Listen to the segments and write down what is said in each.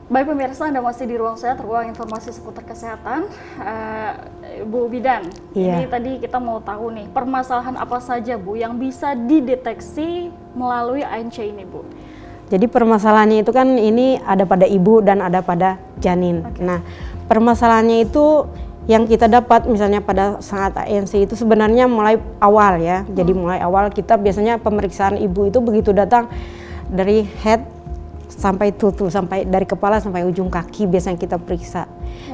Baik pemirsa, Anda masih di Ruang Sehat, ruang informasi seputar kesehatan. Bu Bidan, Iya. ini tadi kita mau tahu nih, permasalahan apa saja Bu yang bisa dideteksi melalui ANC ini Bu? Jadi permasalahannya itu kan ini ada pada ibu dan ada pada janin. Nah, permasalahannya itu yang kita dapat misalnya pada saat ANC itu sebenarnya mulai awal ya. Jadi mulai awal kita biasanya pemeriksaan ibu itu begitu datang dari head sampai tutul, sampai dari kepala sampai ujung kaki biasanya kita periksa.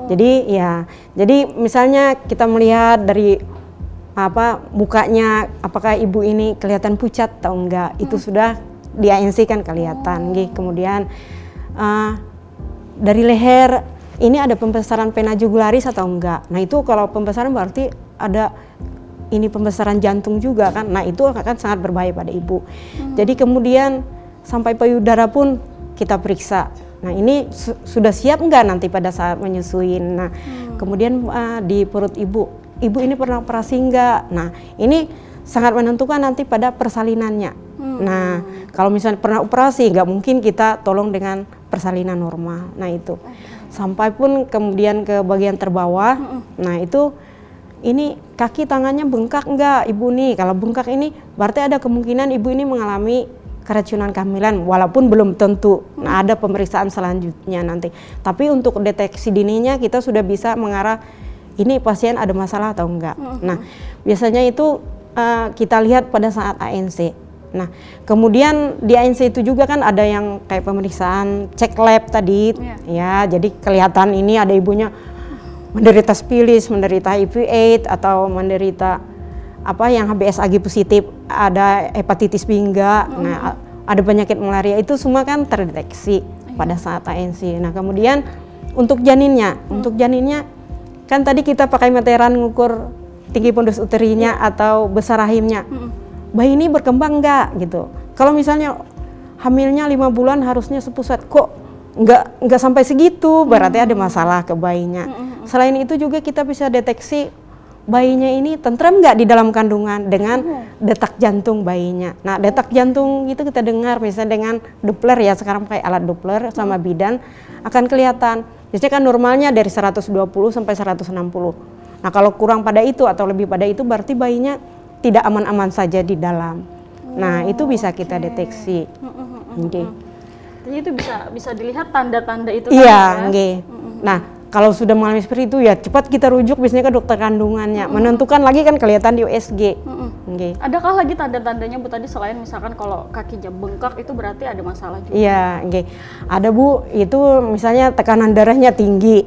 Jadi ya, jadi misalnya kita melihat dari mukanya, apakah ibu ini kelihatan pucat atau enggak, itu sudah di ANC kan kelihatan. Kemudian dari leher ini ada pembesaran vena jugularis atau enggak. Nah itu kalau pembesaran berarti ada ini pembesaran jantung juga kan. Nah itu akan sangat berbahaya pada ibu. Jadi kemudian sampai payudara pun kita periksa. Nah ini sudah siap enggak nanti pada saat menyusuin. Nah kemudian di perut ibu ini pernah operasi enggak. Nah ini sangat menentukan nanti pada persalinannya. Nah kalau misalnya pernah operasi nggak mungkin kita tolong dengan persalinan normal. Nah itu sampai pun kemudian ke bagian terbawah. Nah itu ini kaki tangannya bengkak enggak ibu nih. Kalau bengkak ini berarti ada kemungkinan ibu ini mengalami keracunan kehamilan, walaupun belum tentu. Nah ada pemeriksaan selanjutnya nanti. Tapi untuk deteksi dininya kita sudah bisa mengarah ini pasien ada masalah atau enggak. Nah biasanya itu kita lihat pada saat ANC. Nah kemudian di ANC itu juga kan ada yang kayak pemeriksaan cek lab tadi, ya. Jadi kelihatan ini ada ibunya menderita spilis, menderita HIV/AIDS atau menderita yang HBsAg positif, ada hepatitis B enggak, nah ada penyakit malaria, itu semua kan terdeteksi pada saat ANC. Nah kemudian untuk janinnya, kan tadi kita pakai meteran ngukur tinggi pondus uterinya atau besar rahimnya. Bayi ini berkembang enggak gitu. Kalau misalnya hamilnya 5 bulan harusnya sepusat, kok enggak sampai segitu, berarti ada masalah ke bayinya. Selain itu juga kita bisa deteksi bayinya ini tentrem nggak di dalam kandungan dengan detak jantung bayinya. Nah detak jantung itu kita dengar misalnya dengan Doppler ya, sekarang pakai alat Doppler sama bidan akan kelihatan. Biasanya kan normalnya dari 120 sampai 160. Nah kalau kurang pada itu atau lebih pada itu berarti bayinya tidak aman-aman saja di dalam. Nah itu bisa kita deteksi. Jadi itu bisa dilihat tanda-tanda itu kan? Iya, Nah kalau sudah mengalami seperti itu ya cepat kita rujuk biasanya ke dokter kandungannya. Menentukan lagi kan kelihatan di USG. Adakah lagi tanda-tandanya Bu tadi selain misalkan kalau kakinya bengkak itu berarti ada masalah juga? Iya, ada Bu, itu misalnya tekanan darahnya tinggi.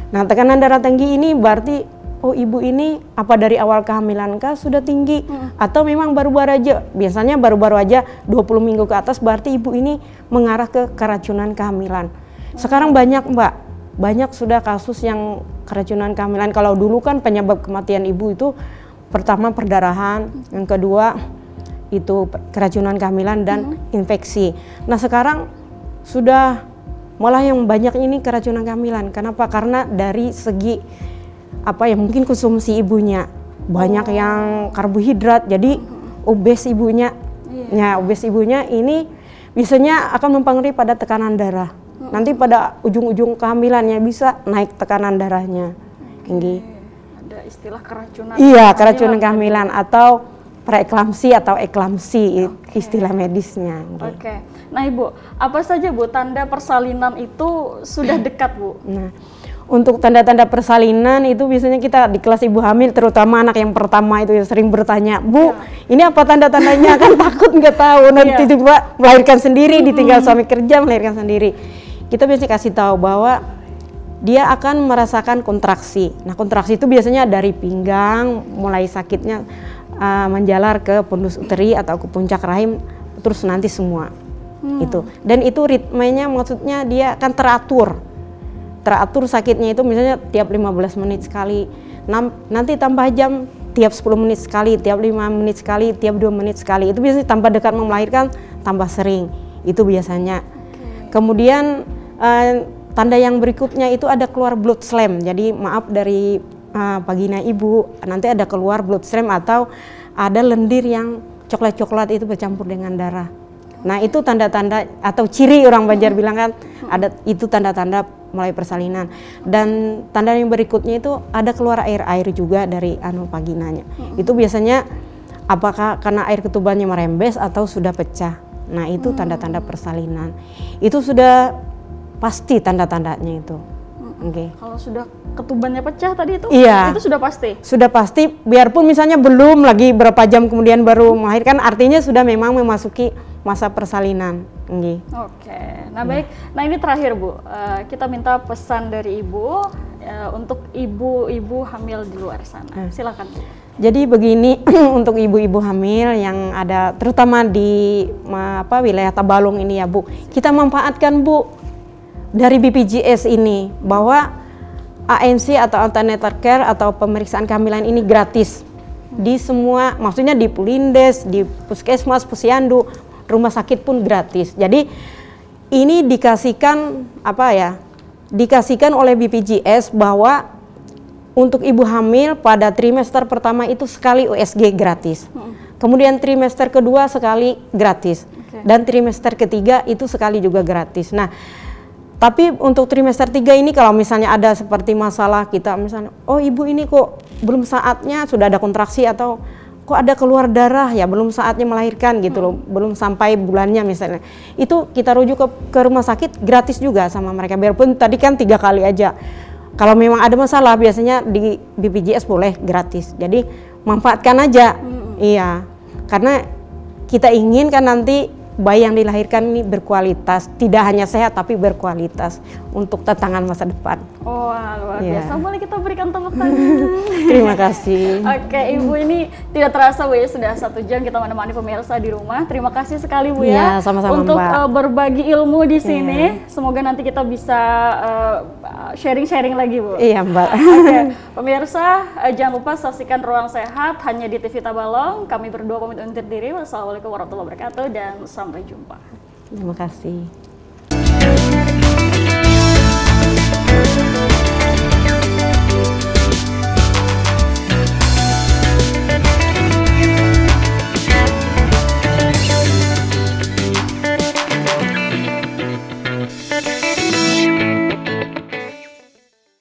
Nah tekanan darah tinggi ini berarti ibu ini apa dari awal kehamilan kah sudah tinggi atau memang baru-baru aja. Biasanya baru-baru aja 20 minggu ke atas berarti ibu ini mengarah ke keracunan kehamilan. Sekarang banyak Mbak, banyak sudah kasus yang keracunan kehamilan. Kalau dulu kan penyebab kematian ibu itu pertama perdarahan, yang kedua itu keracunan kehamilan dan infeksi. Nah sekarang sudah malah yang banyak ini keracunan kehamilan. Kenapa? Karena dari segi mungkin konsumsi ibunya banyak yang karbohidrat, jadi obes ibunya. Ya obes ibunya ini biasanya akan mempengaruhi pada tekanan darah. Nanti pada ujung-ujung kehamilannya bisa naik tekanan darahnya tinggi. Ada istilah keracunan. Iya, keracunan kehamilan atau preeklamsi atau eklamsi istilah medisnya. Nah Ibu, apa saja Bu tanda persalinan itu sudah dekat Bu? Nah, untuk tanda-tanda persalinan itu biasanya kita di kelas ibu hamil, terutama anak yang pertama itu yang sering bertanya, Bu, ini apa tanda-tandanya? Kan takut nggak tahu, nanti tiba melahirkan sendiri, ditinggal suami kerja, melahirkan sendiri. Kita biasanya kasih tahu bahwa dia akan merasakan kontraksi. Nah kontraksi itu biasanya dari pinggang, mulai sakitnya menjalar ke pondus uteri atau ke puncak rahim, terus nanti semua itu. Dan itu ritmenya maksudnya dia akan teratur sakitnya itu misalnya tiap 15 menit sekali, nanti tambah jam tiap 10 menit sekali, tiap 5 menit sekali, tiap 2 menit sekali. Itu biasanya tambah dekat mau melahirkan tambah sering, itu biasanya. Kemudian tanda yang berikutnya itu ada keluar blood slam. Jadi maaf dari vagina ibu nanti ada keluar blood slam atau ada lendir yang coklat-coklat itu bercampur dengan darah. Nah itu tanda-tanda atau ciri orang Banjar bilang kan, ada itu tanda-tanda mulai persalinan. Dan tanda yang berikutnya itu ada keluar air juga dari vaginanya. Itu biasanya apakah karena air ketubannya merembes atau sudah pecah. Nah itu tanda-tanda persalinan. Itu sudah pasti tanda-tandanya itu. Okay. Kalau sudah ketubannya pecah tadi itu, iya, itu sudah pasti? Sudah pasti, biarpun misalnya belum lagi berapa jam kemudian baru melahirkan, artinya sudah memang memasuki masa persalinan. Okay. Oke, nah baik, nah ini terakhir Bu, kita minta pesan dari Ibu untuk ibu-ibu hamil di luar sana, silakan Bu. Jadi begini, untuk ibu-ibu hamil yang ada terutama di wilayah Tabalong ini ya Bu, kita manfaatkan Bu dari BPJS ini bahwa ANC atau antenatal care atau pemeriksaan kehamilan ini gratis di semua, maksudnya di Pulindes, di Puskesmas, Posyandu, rumah sakit pun gratis. Jadi ini dikasihkan dikasihkan oleh BPJS bahwa untuk ibu hamil pada trimester pertama itu sekali USG gratis. Kemudian trimester kedua sekali gratis. Dan trimester ketiga itu sekali juga gratis. Nah, tapi untuk trimester 3 ini kalau misalnya ada seperti masalah kita misalnya, oh ibu ini kok belum saatnya, sudah ada kontraksi atau kok ada keluar darah ya belum saatnya melahirkan gitu loh, belum sampai bulannya misalnya. Itu kita rujuk ke rumah sakit gratis juga sama mereka, biarpun tadi kan 3 kali aja. Kalau memang ada masalah biasanya di BPJS boleh gratis. Jadi manfaatkan aja. Iya. Karena kita ingin kan nanti bayi yang dilahirkan ini berkualitas, tidak hanya sehat tapi berkualitas untuk tantangan masa depan. Oh, luar biasa. Boleh kita berikan tepuk tangan. Terima kasih. Oke, Ibu, ini tidak terasa Bu ya, sudah 1 jam kita menemani pemirsa di rumah. Terima kasih sekali Bu ya, sama-sama, untuk Mbak. Berbagi ilmu di sini. Semoga nanti kita bisa sharing-sharing lagi Bu. Iya Mbak. Oke, pemirsa jangan lupa saksikan Ruang Sehat hanya di TV Tabalong. Kami berdua pamit undur diri. Wassalamualaikum warahmatullahi wabarakatuh dan sampai jumpa. Terima kasih.